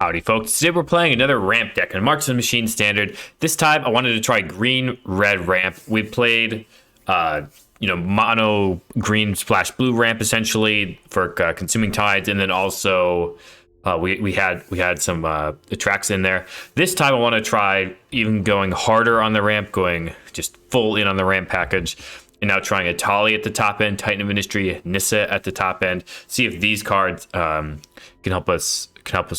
Howdy folks, today we're playing another ramp deck in Marks of the Machine Standard. This time I wanted to try green-red ramp. We played, mono green/blue ramp essentially for consuming tides, and then also we had some tracks in there. This time I want to try even going harder on the ramp, going just full in on the ramp package. And now trying a Tali at the top end, Titan of Industry, Nissa at the top end. See if these cards can help us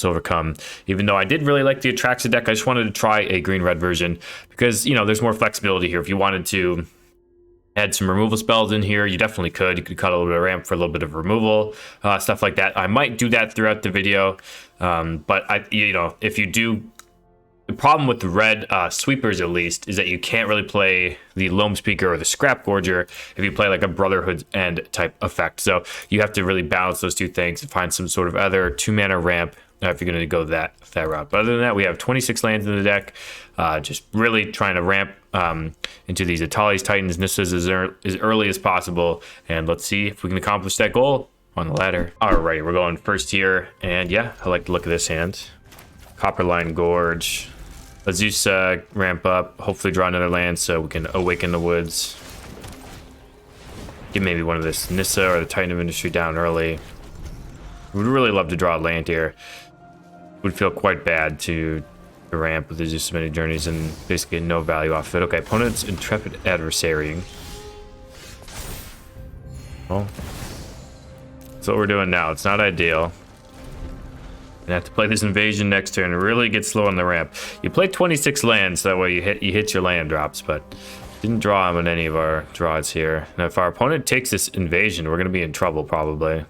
overcome. Even though I did really like the Atraxa deck, I just wanted to try a green-red version because there's more flexibility here. If you wanted to add some removal spells in here, you definitely could. You could cut a little bit of ramp for a little bit of removal, stuff like that. I might do that throughout the video, but if you do. The problem with the red sweepers, at least, is that you can't really play the Loam Speaker or the Scrap Gorger if you play like a Brotherhood End type effect. So you have to really balance those two things and find some sort of other 2-mana ramp if you're going to go that route. But other than that, we have 26 lands in the deck. Just really trying to ramp into these Atalis, Titans, Nissas as early as possible. And let's see if we can accomplish that goal on the ladder. Alrighty, we're going first here. And yeah, I like the look of this hand. Copperline Gorge. Azusa ramp up, hopefully draw another land so we can awaken the woods. Get maybe one of this Nissa or the Titan of Industry down early. Would really love to draw a land here. Would feel quite bad to ramp with Azusa Many Journeys and basically no value off of it. Okay, opponent's Intrepid Adversary. Well, that's what we're doing now. It's not ideal. And have to play this invasion next turn and really get slow on the ramp. You play 26 lands, so that way you hit your land drops, but didn't draw them on any of our draws here. Now, if our opponent takes this invasion, we're going to be in trouble, probably.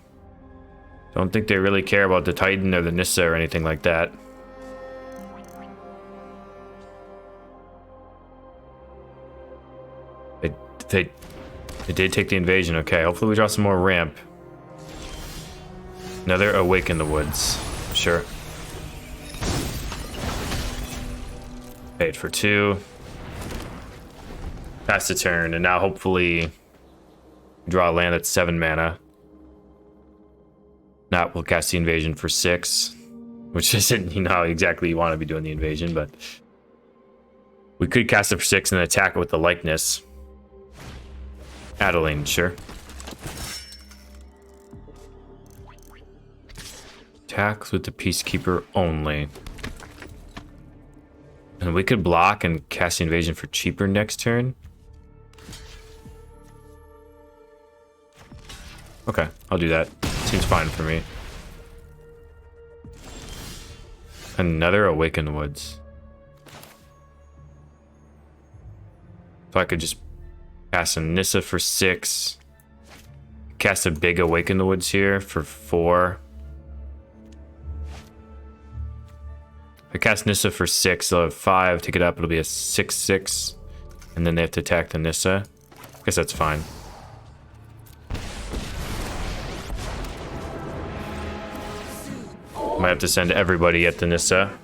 Don't think they really care about the Titan or the Nissa or anything like that. They did take the invasion. Okay, hopefully we draw some more ramp. Another Awaken the Woods. Sure. Paid for 2. Pass the turn, and now hopefully draw a land that's 7 mana. Not, we'll cast the invasion for 6, which isn't how exactly you want to be doing the invasion, but we could cast it for 6 and then attack it with the likeness. Adeline, sure. Attacks with the Peacekeeper only. And we could block and cast the invasion for cheaper next turn. Okay, I'll do that. Seems fine for me. Another Awaken the Woods. So I could just cast a Nissa for 6. Cast a big Awaken the Woods here for 4. I cast Nissa for 6, they'll have 5, take it up, it'll be a 6/6, and then they have to attack the Nissa. I guess that's fine. Might have to send everybody at the Nissa.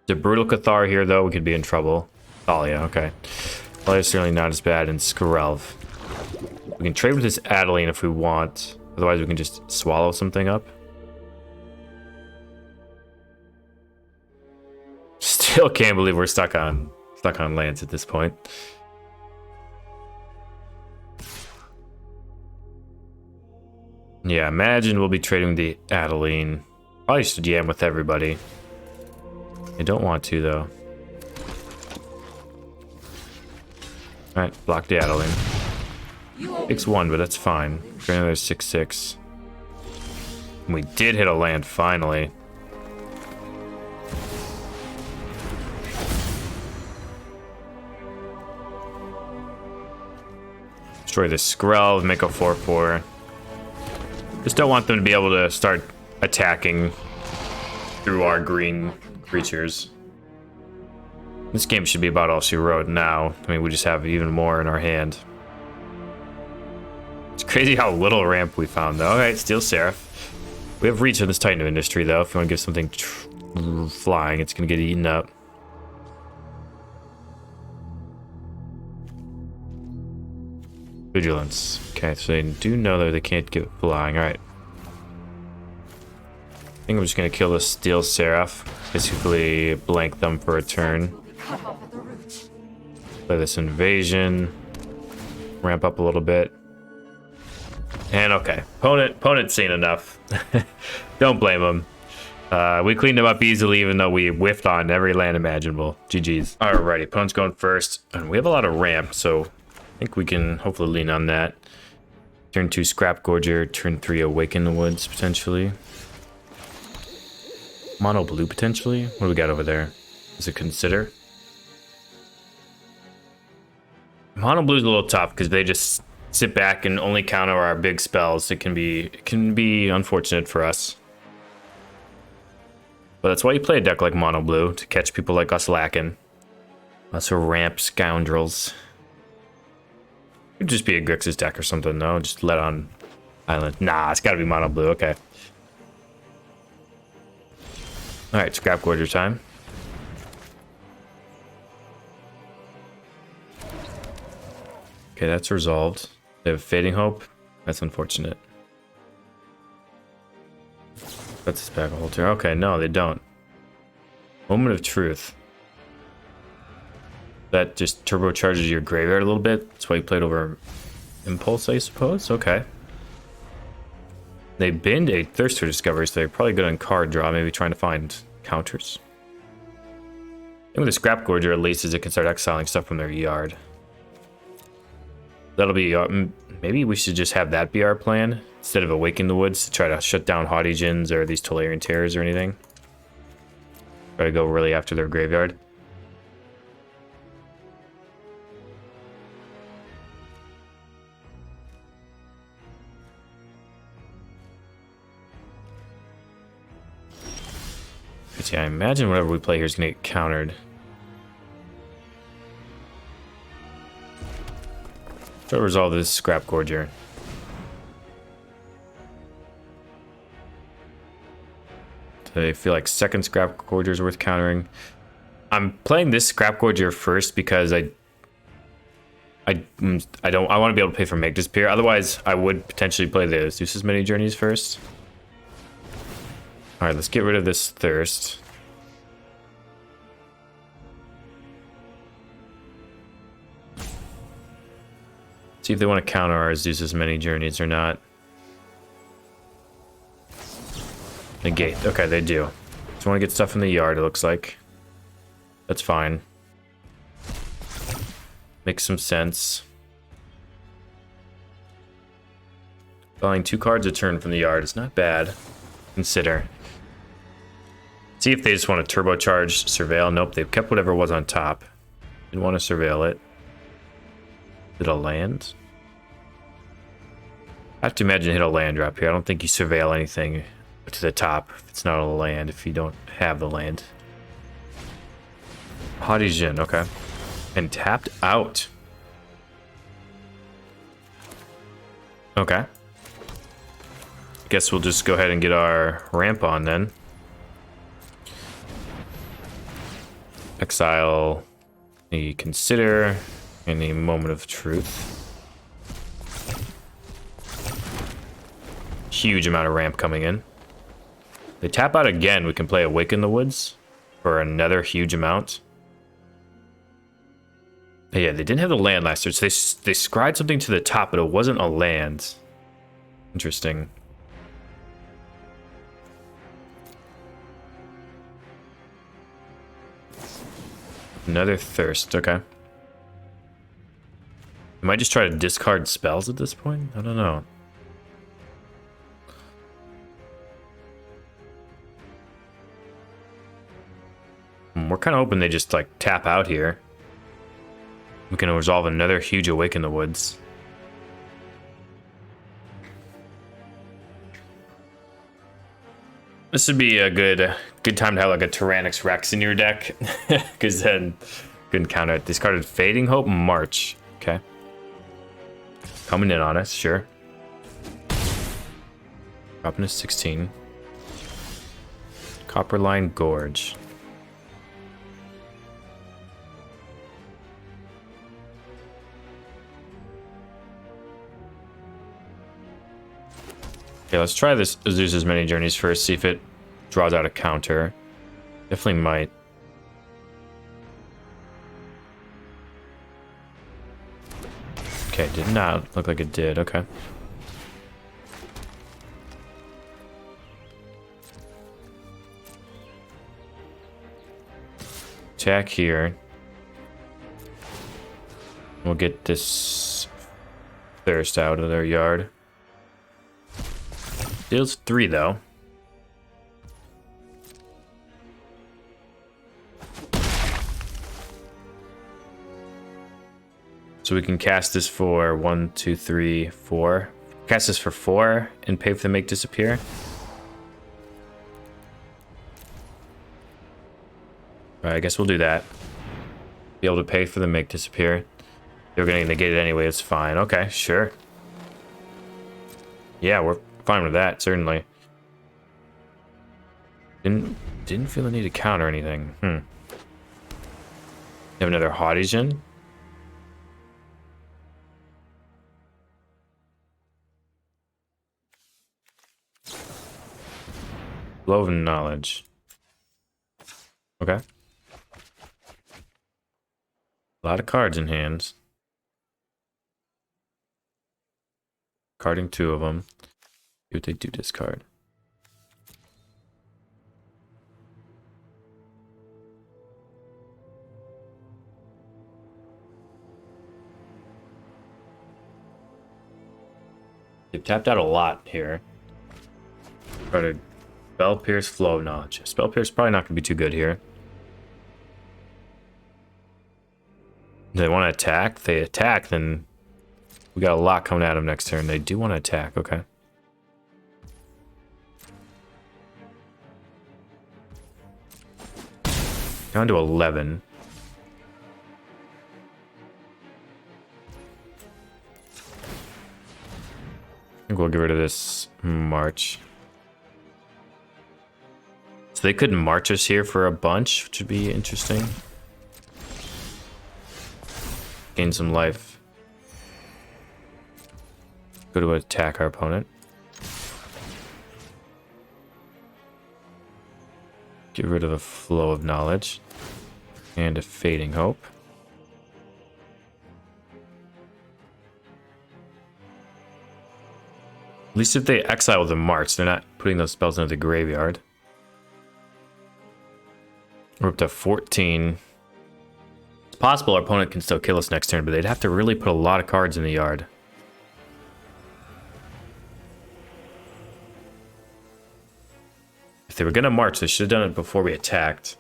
The Brutal Cathar here, though, we could be in trouble. Thalia, okay. Thalia's certainly not as bad, and Skrelv. We can trade with this Adeline if we want, otherwise we can just swallow something up. Still can't believe we're stuck on lands at this point. Yeah, imagine we'll be trading the Adeline. Probably should jam with everybody. I don't want to though. Alright, block the Adeline. 6/1, but that's fine. Drain another 6/6. And we did hit a land finally. Destroy the Skrelv, make a 4/4. Just don't want them to be able to start attacking through our green creatures. This game should be about all she wrote now. I mean, we just have even more in our hand. It's crazy how little ramp we found, though. Alright, Steel Seraph. We have reach on this Titan of Industry, though. If you want to give something flying, it's going to get eaten up. Vigilance. Okay, so they do know that they can't get flying. Alright. think I'm just gonna kill the Steel Seraph. Basically blank them for a turn. Play this invasion. Ramp up a little bit. And okay, opponent's seen enough. Don't blame him. We cleaned him up easily, even though we whiffed on every land imaginable. GG's. Alrighty, opponent's going first. And we have a lot of ramp, so I think we can hopefully lean on that. Turn 2, Scrap Gorger. Turn 3, Awaken the Woods, potentially. Mono blue, potentially. What do we got over there? Is it Consider? Mono blue's a little tough, because they just sit back and only counter our big spells. It can be unfortunate for us. But that's why you play a deck like Mono Blue, to catch people like us lacking. Us ramp scoundrels. Could just be a Grixis deck or something, though. Just let on Island. Nah, it's gotta be Mono Blue, okay. Alright, Scrap Gorger time. Okay, that's resolved. They have Fading Hope. That's unfortunate. That's his back a whole turn. Okay, no, they don't. Moment of Truth. That just turbocharges your graveyard a little bit. That's why you played over Impulse, I suppose. Okay. They binned a Thirst for Discovery, so they're probably good on card draw, maybe trying to find counters. And with a Scrap Gorger, at least, is it can start exiling stuff from their yard. That'll be... maybe we should just have that be our plan, instead of Awaken the Woods, to try to shut down Haughty Djinns or these Tolarian Terrors or anything. Try to go really after their graveyard. But yeah, I imagine whatever we play here is going to get countered. So resolve this Scrap Gorger. I feel like second Scrap Gorger is worth countering. I'm playing this Scrap Gorger first because I want to be able to pay for Make Disappear. Otherwise, I would potentially play the Zeus's Many Journeys first. All right, let's get rid of this Thirst. See if they want to counter our Zeus's Many Journeys or not. Negate. Okay, they do. Just want to get stuff in the yard, it looks like. That's fine. Makes some sense. Buying 2 cards a turn from the yard is not bad. Consider. See if they just want to turbocharge Surveil. Nope, they've kept whatever was on top. Didn't want to Surveil it. Did a land? I have to imagine hit a land drop here. I don't think you Surveil anything to the top if it's not a land, if you don't have the land. Haughty Djinn, okay. And tapped out. Okay. Guess we'll just go ahead and get our ramp on then. Exile the Consider and the Moment of Truth. Huge amount of ramp coming in. They tap out again, we can play Awaken the Woods for another huge amount. Yeah, they didn't have the land last turn, so they scryed something to the top, but it wasn't a land. Interesting. Another Thirst, okay. I might just try to discard spells at this point? I don't know. We're kind of hoping they just like tap out here. We can resolve another huge Awaken the Woods. This would be a good time to have like a Tyrannix Rex in your deck, because then you can counter it. Discarded Fading Hope March. Okay. Coming in on us, sure. Dropping to 16. Copperline Gorge. Okay, let's try this Zeus's Many Journeys first, see if it draws out a counter. Definitely might. Okay, did not look like it did. Okay. Attack here. We'll get this thirst out of their yard. Deals 3 though. So we can cast this for 1, 2, 3, 4. Cast this for 4 and pay for the make disappear. Alright, I guess we'll do that. Be able to pay for the make disappear. They're gonna negate it anyway, it's fine. Okay, sure. Yeah, we're fine with that, certainly. Didn't feel the need to counter anything. Have another Haughtigen. Flow of knowledge. Okay. A lot of cards in hands. Carding 2 of them. See what they do discard. They've tapped out a lot here. Started Spell Pierce, Flow of Knowledge. Spell Pierce probably not going to be too good here. Do they want to attack? If they attack, then we got a lot coming at them next turn. They do want to attack, okay. Down to 11. I think we'll get rid of this March. So they couldn't march us here for a bunch, which would be interesting. Gain some life. Go to attack our opponent. Get rid of a Flow of Knowledge. And a Fading Hope. At least if they exile the March, they're not putting those spells into the graveyard. We're up to 14. It's possible our opponent can still kill us next turn, but they'd have to really put a lot of cards in the yard. If they were going to march, they should have done it before we attacked.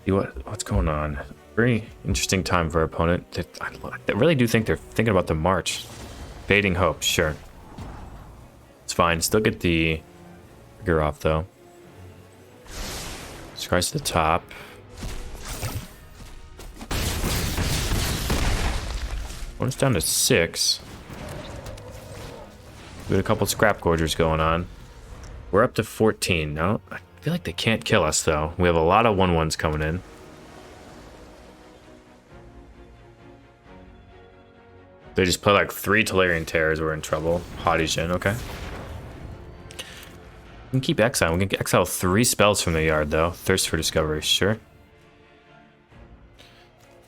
See what's going on. Very interesting time for our opponent. I really do think they're thinking about the march. Fading Hope, sure. It's fine. Still get the trigger off, though. Scratch to the top. One's down to 6. We had a couple Scrap Gorgers going on. We're up to 14 now. I feel like they can't kill us, though. We have a lot of 1/1s coming in. They just play like 3 Tolarian Terrors, we're in trouble. Haughtigen, okay. We can keep exiling. We can exile 3 spells from the yard, though. Thirst for Discovery, sure.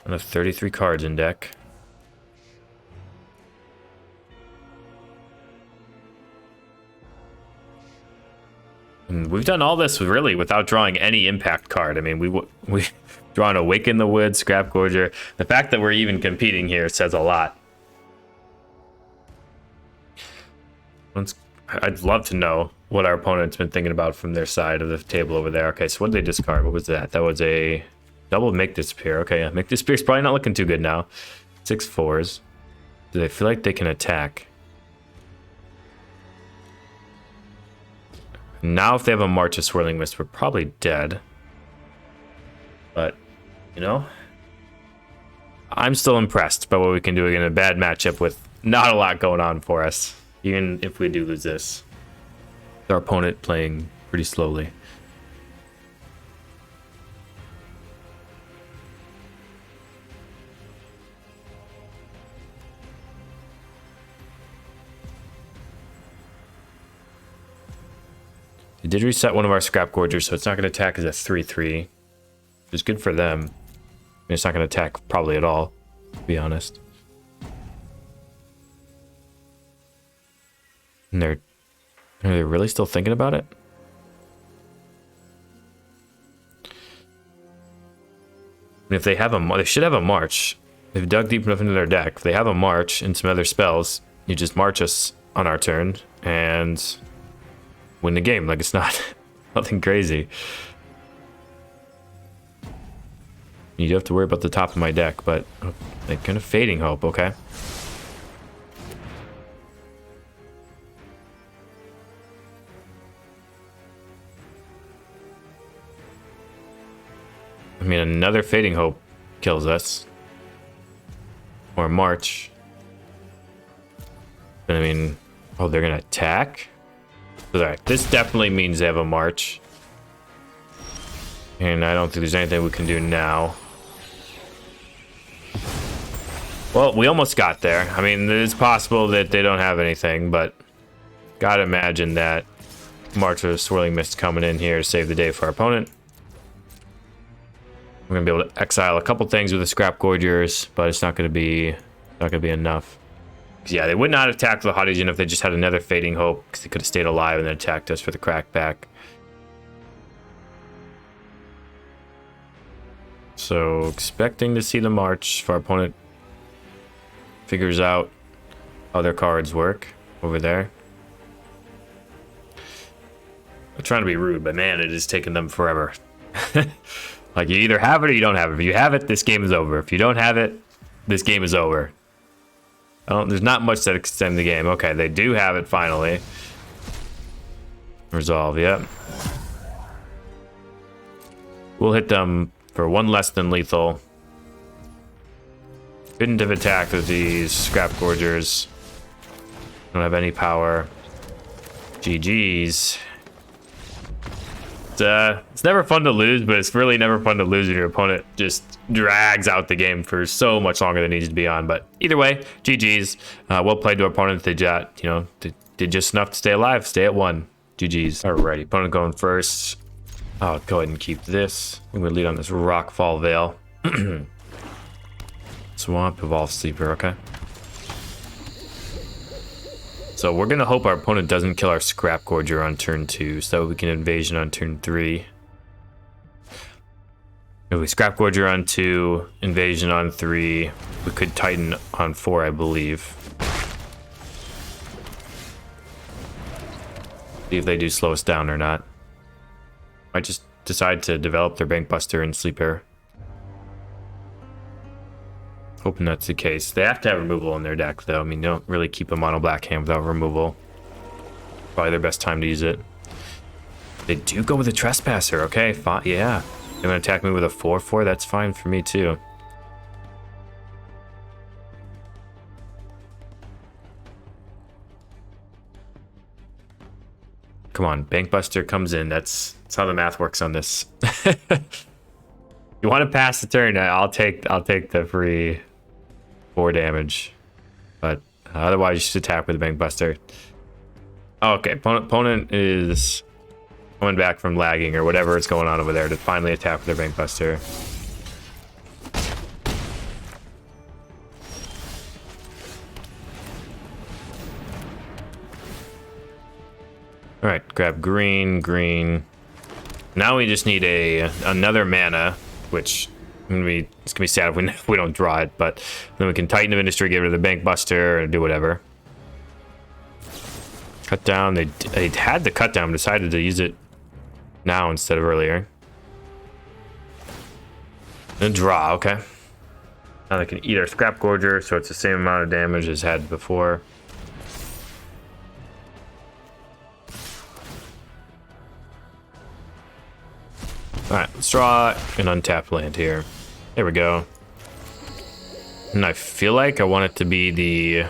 I have 33 cards in deck. And we've done all this really without drawing any impact card. I mean, we drawn Awaken the Wood, Scrap Gorger. The fact that we're even competing here says a lot. I'd love to know what our opponent's been thinking about from their side of the table over there. Okay, so what did they discard? What was that? That was a double Make Disappear. Okay, yeah, Make Disappear's probably not looking too good now. 6 4s. Do they feel like they can attack? Now if they have a March of Swirling Mist, we're probably dead. But, you know, I'm still impressed by what we can do in a bad matchup with not a lot going on for us. Even if we do lose this. Our opponent playing pretty slowly. It did reset one of our Scrap Gorgers, so it's not going to attack as a 3/3. Which is good for them. I mean, it's not going to attack probably at all, to be honest. And are they really still thinking about it? I mean, if they have they should have a march. They've dug deep enough into their deck. If they have a march and some other spells, you just march us on our turn and win the game. Like, it's not nothing crazy. You do have to worry about the top of my deck, but like kind of Fading Hope, okay. I mean, another Fading Hope kills us. Or March. I mean, oh, they're gonna attack? Alright, this definitely means they have a March. And I don't think there's anything we can do now. Well, we almost got there. I mean, it's possible that they don't have anything, but gotta imagine that March of Swirling Mist coming in here to save the day for our opponent. We're gonna be able to exile a couple things with the Scrap Gorgers, but it's not gonna be enough. Yeah, they would not attack the Hottigen if they just had another Fading Hope, because they could have stayed alive and then attacked us for the crackback. So expecting to see the march if our opponent figures out how their cards work over there. I'm trying to be rude, but man, it is taking them forever. Like, you either have it or you don't have it. If you have it, this game is over. If you don't have it, this game is over. There's not much that extends the game. Okay, they do have it finally. Resolve, yep. We'll hit them for one less than lethal. Couldn't have attacked with these Scrap Gorgers. Don't have any power. GG's. It's never fun to lose, but it's really never fun to lose when your opponent just drags out the game for so much longer than it needs to be on. But either way, GG's. Well played to our opponent. They just, did just enough to stay alive. Stay at 1. GG's. Alrighty, opponent going first. I'll go ahead and keep this. I'm gonna lead on this Rockfall Veil. Swamp, Evolve Sleeper, okay. So we're gonna hope our opponent doesn't kill our Scrap Gorger on turn 2, so we can Invasion on turn 3. If we Scrap Gorger on 2, Invasion on 3, we could Titan on 4, I believe. See if they do slow us down or not. Might just decide to develop their Bankbuster and Sleeper. Hoping that's the case. They have to have removal in their deck, though. I mean, they don't really keep a mono black hand without removal. Probably their best time to use it. They do go with a Trespasser. Okay, fine. Yeah. They're going to attack me with a 4/4. That's fine for me, too. Come on, Bankbuster comes in. That's how the math works on this. You want to pass the turn? I'll take the free 4 damage, but otherwise you should attack with the Bankbuster. Oh, okay, opponent is coming back from lagging or whatever is going on over there to finally attack with their Bankbuster. All right, grab green. Now we just need another mana, which it's gonna be sad if we don't draw it, but then we can Titan of Industry, get rid of the Bankbuster, and do whatever. Cut down. They had the cut down, decided to use it now instead of earlier. And draw. Okay. Now they can eat our Scrap Gorger, so it's the same amount of damage as had before. Alright, let's draw an untapped land here. There we go. And I feel like I want it to be the...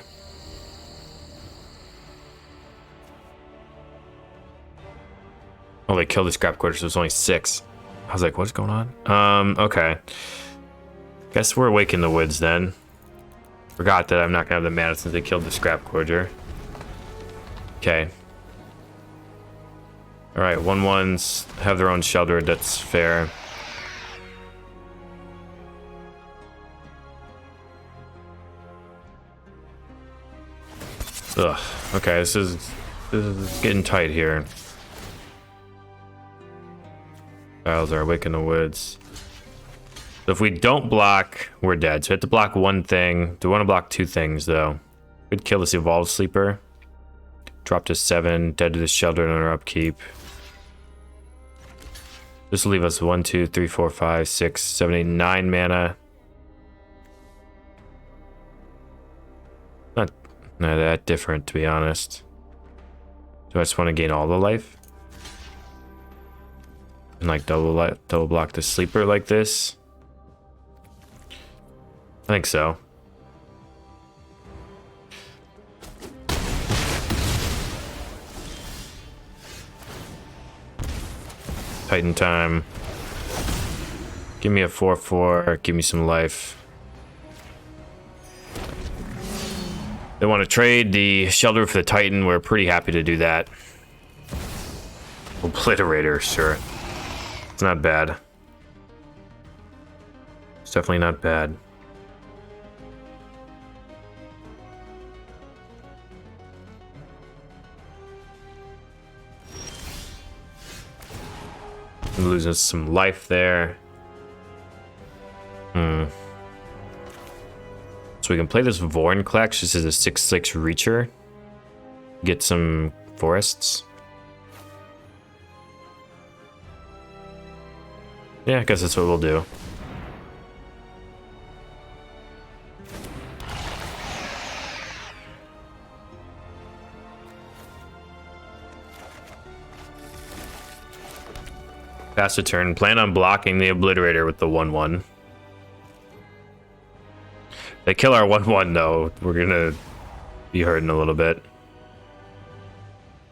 Oh, they killed the Scrap Gorger, so it's only 6. I was like, what's going on? Okay. Guess we're Awaken the Woods then. Forgot that I'm not gonna have the mana since they killed the Scrap Gorger. Okay. All right, 1/1s have their own shelter. That's fair. Ugh. Okay, this is getting tight here. Tiles are awake in the woods. So if we don't block, we're dead. So we have to block one thing. Do we want to block two things though? We'd kill this evolved sleeper. Drop to 7, dead to the shelter and our upkeep. This will leave us 1, 2, 3, 4, 5, 6, 7, 8, 9 mana. Not that different, to be honest. Do I just want to gain all the life? And like double block the sleeper like this? I think so. Titan time. Give me a 4/4, give me some life. They want to trade the shelter for the Titan. We're pretty happy to do that. Obliterator, sure. It's not bad. It's definitely not bad. I'm losing some life there. So we can play this Vorinclex just as a 6/6 reacher. Get some forests. Yeah, I guess that's what we'll do. Pass a turn. Plan on blocking the Obliterator with the 1/1. They kill our 1/1 though. We're gonna be hurting a little bit.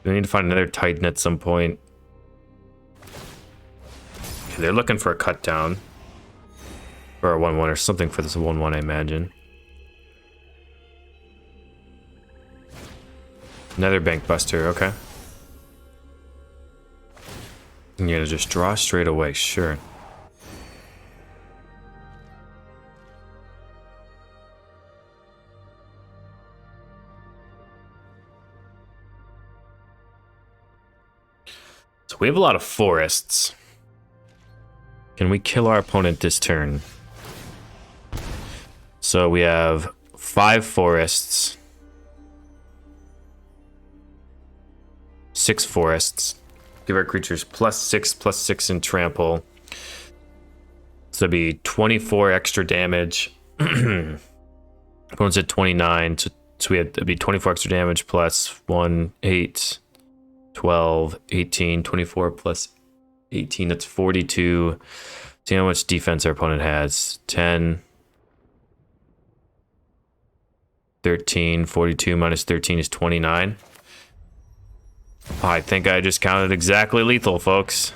We need to find another Titan at some point. Okay, they're looking for a cut down. Or a 1/1 or something for this 1/1, I imagine. Another Bank Buster, okay. I'm gonna just draw straight away, sure. So we have a lot of forests. Can we kill our opponent this turn? So we have 5 forests. 6 forests. Give our creatures +6/+6 in trample. So it'd be 24 extra damage. Opponent's at 29. So it'd be 24 extra damage plus 1, 8, 12, 18, 24 plus 18. That's 42. See how much defense our opponent has. 10, 13, 42 minus 13 is 29. I think I just counted exactly lethal, folks.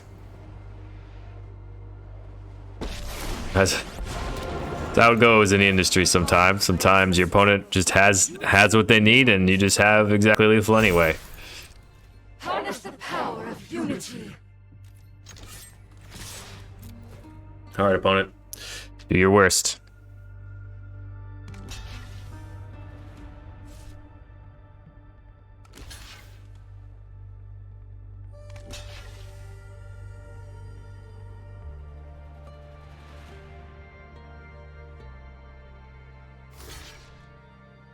That's how it goes in the industry sometimes. Sometimes your opponent just has what they need and you just have exactly lethal anyway. Harness the power of unity. All right, opponent. Do your worst.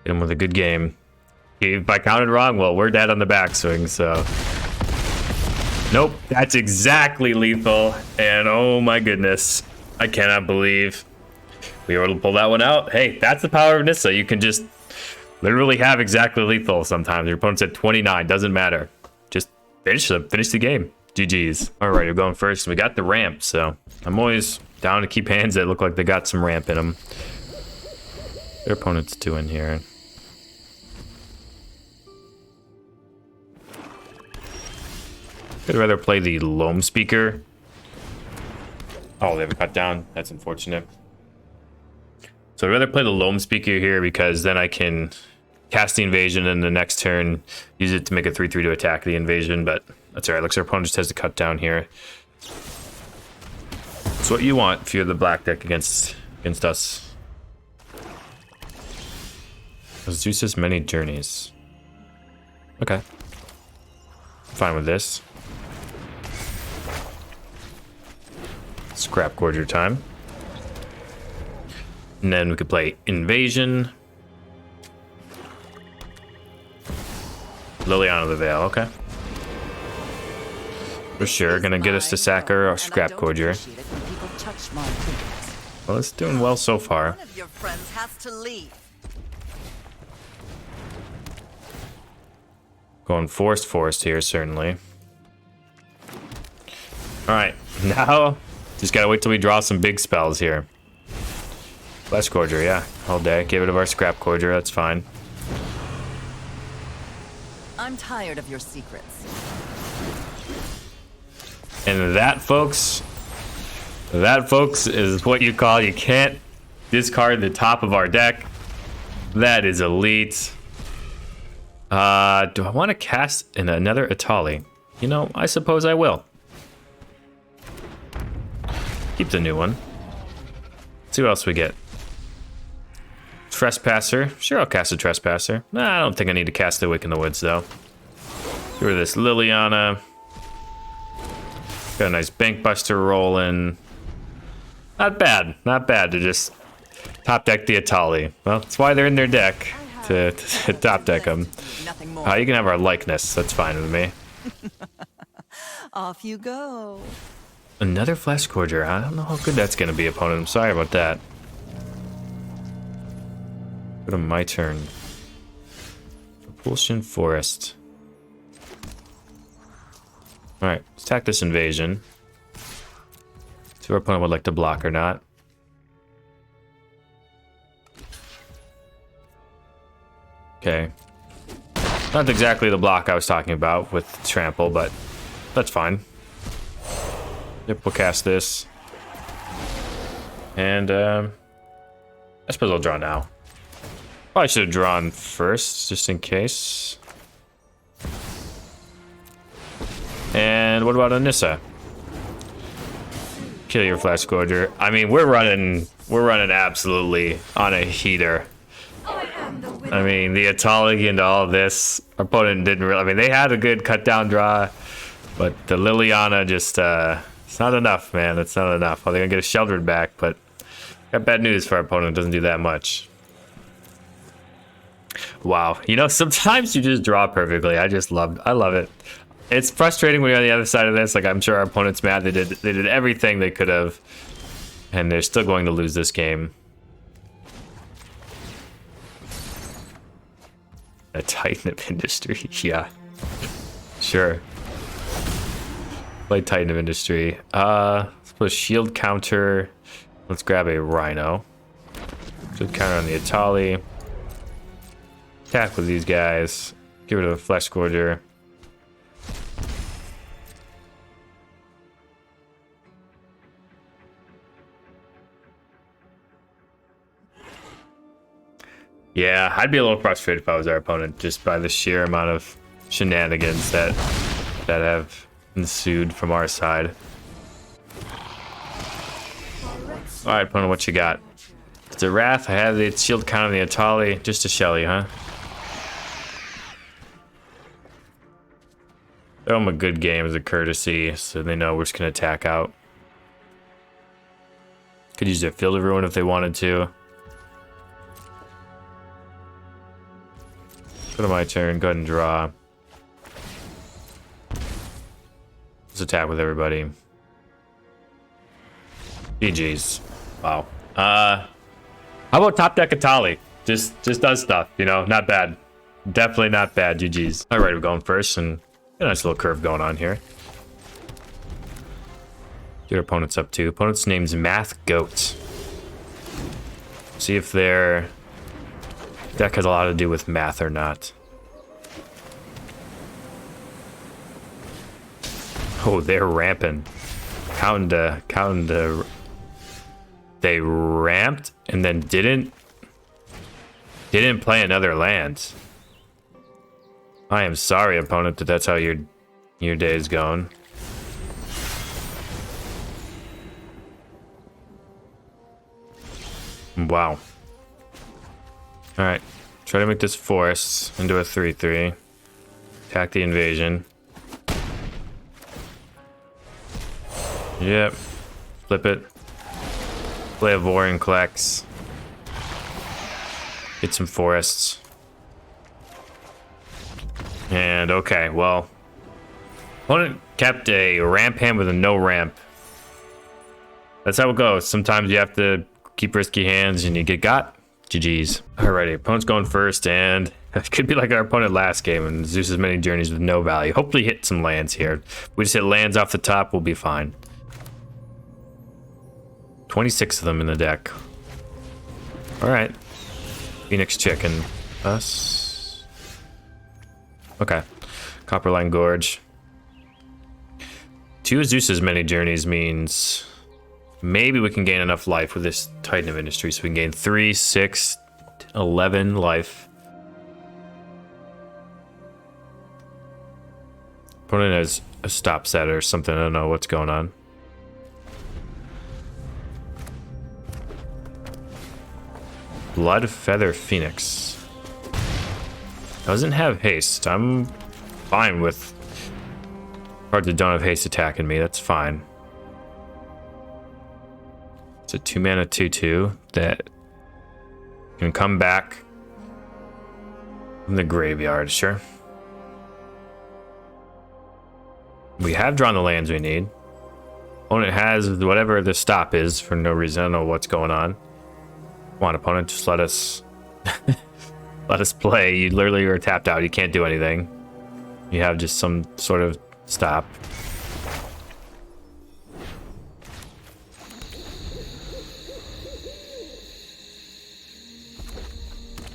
Hit him with a good game. If I counted wrong, well, we're dead on the backswing, so. Nope, that's exactly lethal. And oh my goodness, I cannot believe we were able to pull that one out. Hey, that's the power of Nissa. You can just literally have exactly lethal sometimes. Your opponent's at 29, doesn't matter. Just finish the game. GG's. All right, we're going first. We got the ramp, so I'm always down to keep hands that look like they got some ramp in them. Their opponent's doing here. I'd rather play the Loam Speaker. Oh, they have a cut down. That's unfortunate. So I'd rather play the Loam Speaker here because then I can cast the invasion, and the next turn use it to make a 3/3 to attack the invasion, but that's alright. Looks like our opponent just has to cut down here. It's what you want if you're the black deck against us. Zeus has many journeys. Okay. Fine with this. Scrap Gorger time. And then we could play Invasion. Liliana of the Veil, okay. For sure, gonna get us to sack our Scrap Gorger. Well, it's doing well so far. One of your friends has to leave. Going forest here, certainly. Alright, now just gotta wait till we draw some big spells here. Flesh Gorger, yeah, all day. Get rid of our Scrap Gorger, that's fine. I'm tired of your secrets. And that, folks, is what you call you can't discard the top of our deck. That is elite. Do I want to cast in another Atali? You know, I suppose I will. Keep the new one. See what else we get. Trespasser. Sure, I'll cast a Trespasser. Nah, I don't think I need to cast the Wick in the Woods, though. Get rid of this Liliana. Got a nice Bankbuster rolling. Not bad. Not bad to just top deck the Atali. Well, that's why they're in their deck. To top deck them. You can have our likeness. That's fine with me. Off you go. Another Flesh Gorger. I don't know how good that's going to be, opponent. I'm sorry about that. Go to my turn. Propulsion Forest. Alright, let's attack this invasion. See if our opponent would like to block or not. Okay. Not exactly the block I was talking about with Trample, but that's fine. Yep, we'll cast this. And, I suppose I'll draw now. Probably should have drawn first, just in case. And what about Anissa? Kill your Flesh Gorger. I mean, we're running absolutely on a heater. I mean, the Atali into all of this, our opponent didn't really, I mean, they had a good cut down draw, but the Liliana just, it's not enough, man. It's not enough. Well, they're gonna get a Sheldred back, but got bad news for our opponent. It doesn't do that much. Wow. You know, sometimes you just draw perfectly. I love it. It's frustrating when you're on the other side of this. Like, I'm sure our opponent's mad. They did everything they could have, and they're still going to lose this game. A Titan of Industry, yeah. Sure. Play Titan of Industry. Let's put a shield counter. Let's grab a Rhino. Shield counter on the Atali. Attack with these guys. Get rid of the Flesh Gorger. Yeah, I'd be a little frustrated if I was our opponent, just by the sheer amount of shenanigans that have ensued from our side. All right, opponent, what you got? It's a Wrath. I have the shield count on the Atali. Just a Shelly, huh? Throw them a good game as a courtesy, so they know we're just gonna attack out. Could use their Field of Ruin if they wanted to. Go to my turn, go ahead and draw. Let's attack with everybody. GG's. Wow. How about top deck Atali? Just does stuff, you know, not bad. Definitely not bad, GG's. Alright, we're going first, and a nice little curve going on here. Get our opponents up too. Opponent's name's Math Goat. See if their deck has a lot to do with math or not. Oh, they're ramping. Counting to. They ramped and then didn't. Didn't play another land. I am sorry, opponent, that that's how your day is going. Wow. Alright. Try to make this forest into a 3/3. Attack the invasion. Yep. Flip it. Play a Vorin Klex. Get some forests. And okay, well. Opponent kept a ramp hand with a no ramp. That's how it goes. Sometimes you have to keep risky hands and you get got. GG's. Alrighty, opponent's going first, and it could be like our opponent last game and Zeus's many journeys with no value. Hopefully hit some lands here. If we just hit lands off the top, we'll be fine. 26 of them in the deck. Alright. Phoenix Chicken. Us. Okay. Copperline Gorge. 2 of Zeus's many journeys means maybe we can gain enough life with this Titan of Industry, so we can gain 3, 6, 11 life. Opponent has a stop set or something. I don't know what's going on. Blood Feather Phoenix. Doesn't have haste. I'm fine with cards that don't have haste attacking me. That's fine. It's a 2-mana 2/2 that can come back from the graveyard. Sure. We have drawn the lands we need. Opponent has whatever the stop is for no reason. I don't know what's going on. Come on, opponent, just let us let us play. You literally are tapped out. You can't do anything. You have just some sort of stop.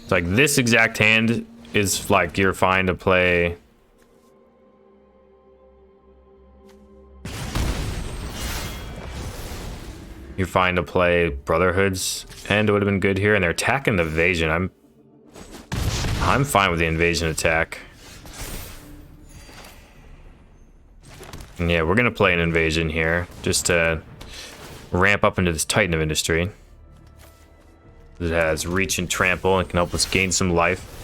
It's like this exact hand is like you're fine to play. You're fine to play Brotherhoods, and it would have been good here. And they're attacking the invasion. I'm fine with the invasion attack. And yeah, we're gonna play an invasion here just to ramp up into this Titan of Industry. It has reach and trample and can help us gain some life.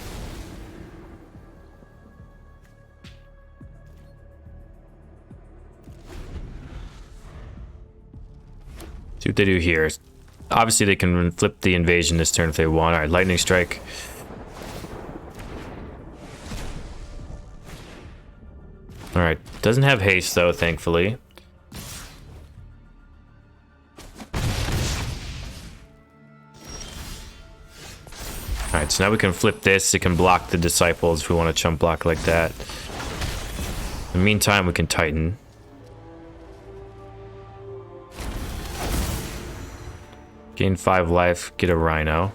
See what they do here. Obviously, they can flip the invasion this turn if they want. All right, lightning strike. All right, doesn't have haste though, thankfully. All right, so now we can flip this. It can block the disciples if we want to chump block like that. In the meantime, we can Titan. Gain 5 life, get a Rhino.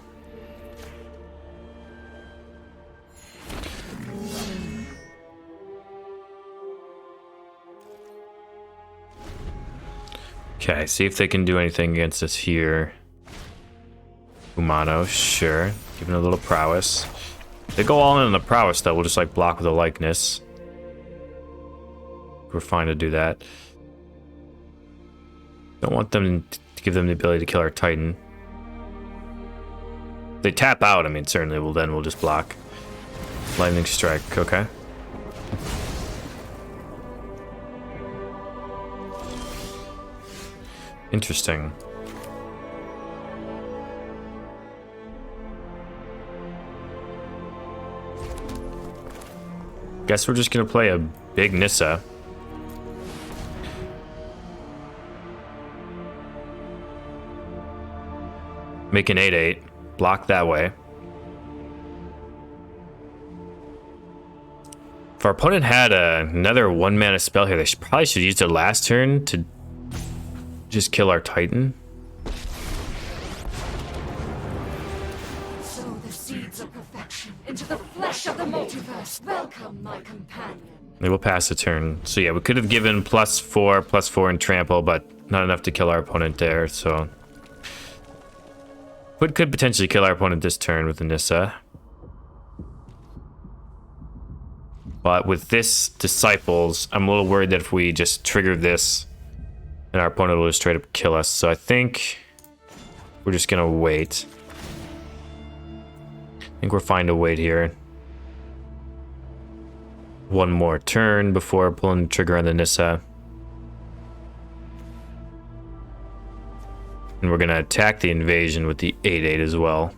Okay, see if they can do anything against us here. Umano, sure. Giving a little prowess. If they go all in on the prowess, though, we'll just like block with a likeness. We're fine to do that. Don't want them to give them the ability to kill our Titan. If they tap out, I mean, certainly we'll just block. Lightning strike, okay. Interesting. Guess we're just gonna play a big Nissa. Make an 8/8. Block that way. If our opponent had another 1-mana spell here, they probably should use their last turn to just kill our Titan. Sow the seeds of perfection into the flesh of the multiverse. Welcome, my companion. They will pass a turn. So yeah, we could have given +4/+4 in trample, but not enough to kill our opponent there, so... Could potentially kill our opponent this turn with the Nissa. But with this Disciples, I'm a little worried that if we just trigger this, then our opponent will just straight up kill us. So I think we're just gonna wait. I think we're fine to wait here. One more turn before pulling the trigger on the Nissa. And we're gonna attack the invasion with the 8/8 as well.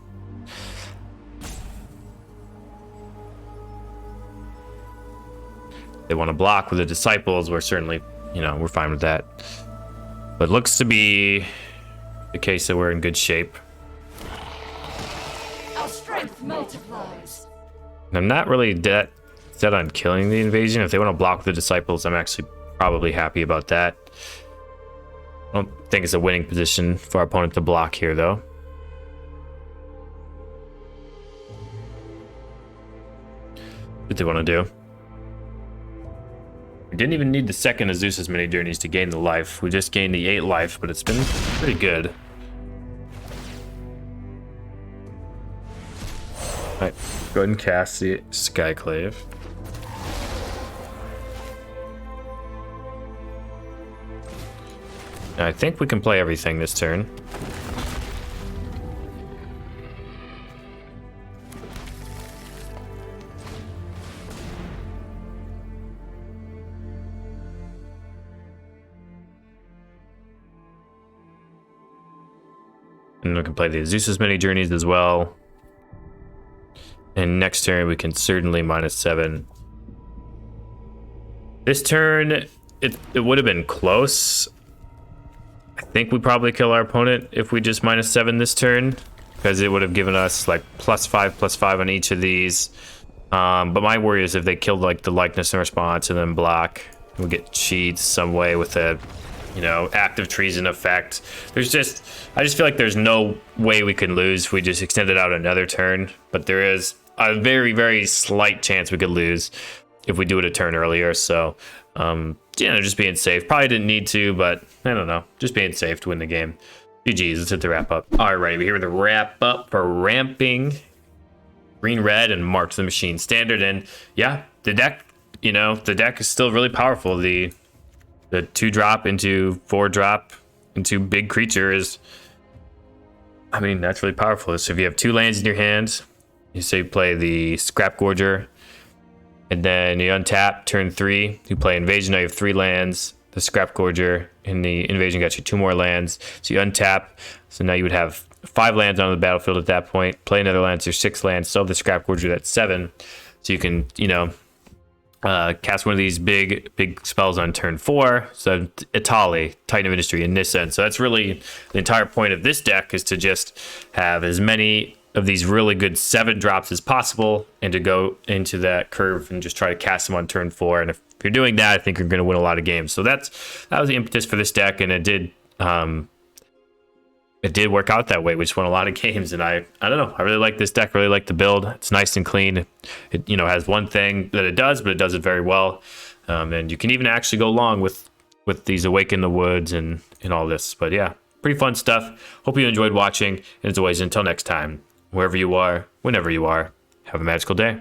They want to block with the Disciples, we're certainly, we're fine with that. But it looks to be the case that we're in good shape. Our strength multiplies. And I'm not really set on killing the invasion. If they want to block the Disciples, I'm actually probably happy about that. I don't think it's a winning position for our opponent to block here, though. What they want to do. We didn't even need the second of Zeus's mini journeys to gain the life. We just gained the 8 life, but it's been pretty good. Alright, go ahead and cast the Skyclave. I think we can play everything this turn. And we can play the Zeus's mini journeys as well. And next turn we can certainly -7. This turn, it would have been close. I think we probably kill our opponent if we just -7 this turn, because it would have given us like +5/+5 on each of these. But my worry is if they killed like the likeness and response and then block, we'll get cheats some way with a active treason effect. I just feel like there's no way we can lose if we just extended out another turn, but there is a very, very slight chance we could lose if we do it a turn earlier. So, just being safe. Probably didn't need to, but I don't know. Just being safe to win the game. GG's, let's hit the wrap up. All right, we're here with the wrap up for ramping Green Red and March the Machine Standard. And yeah, the deck, the deck is still really powerful. The 2-drop into 4-drop into big creature is, that's really powerful. So if you have 2 lands in your hand, you say you play the Scrap Gorger, and then you untap, turn 3, you play Invasion, now you have 3 lands, the Scrap Gorger, and the Invasion got you 2 more lands. So you untap, so now you would have 5 lands on the battlefield at that point, play another land, so you're 6 lands, still have the Scrap Gorger, that's 7. So you can, cast one of these big spells on turn 4. So Itali, Titan of Industry, and Nissa. So that's really the entire point of this deck, is to just have as many of these really good 7 drops as possible, and to go into that curve and just try to cast them on turn 4. And if you're doing that, I think you're going to win a lot of games. So that was the impetus for this deck, and it did work out that way. We just won a lot of games, and I don't know. I really like this deck. Really like the build. It's nice and clean. It has one thing that it does, but it does it very well. And you can even actually go long with these Awaken the Woods and all this. But yeah, pretty fun stuff. Hope you enjoyed watching. And as always, until next time, wherever you are, whenever you are, have a magical day.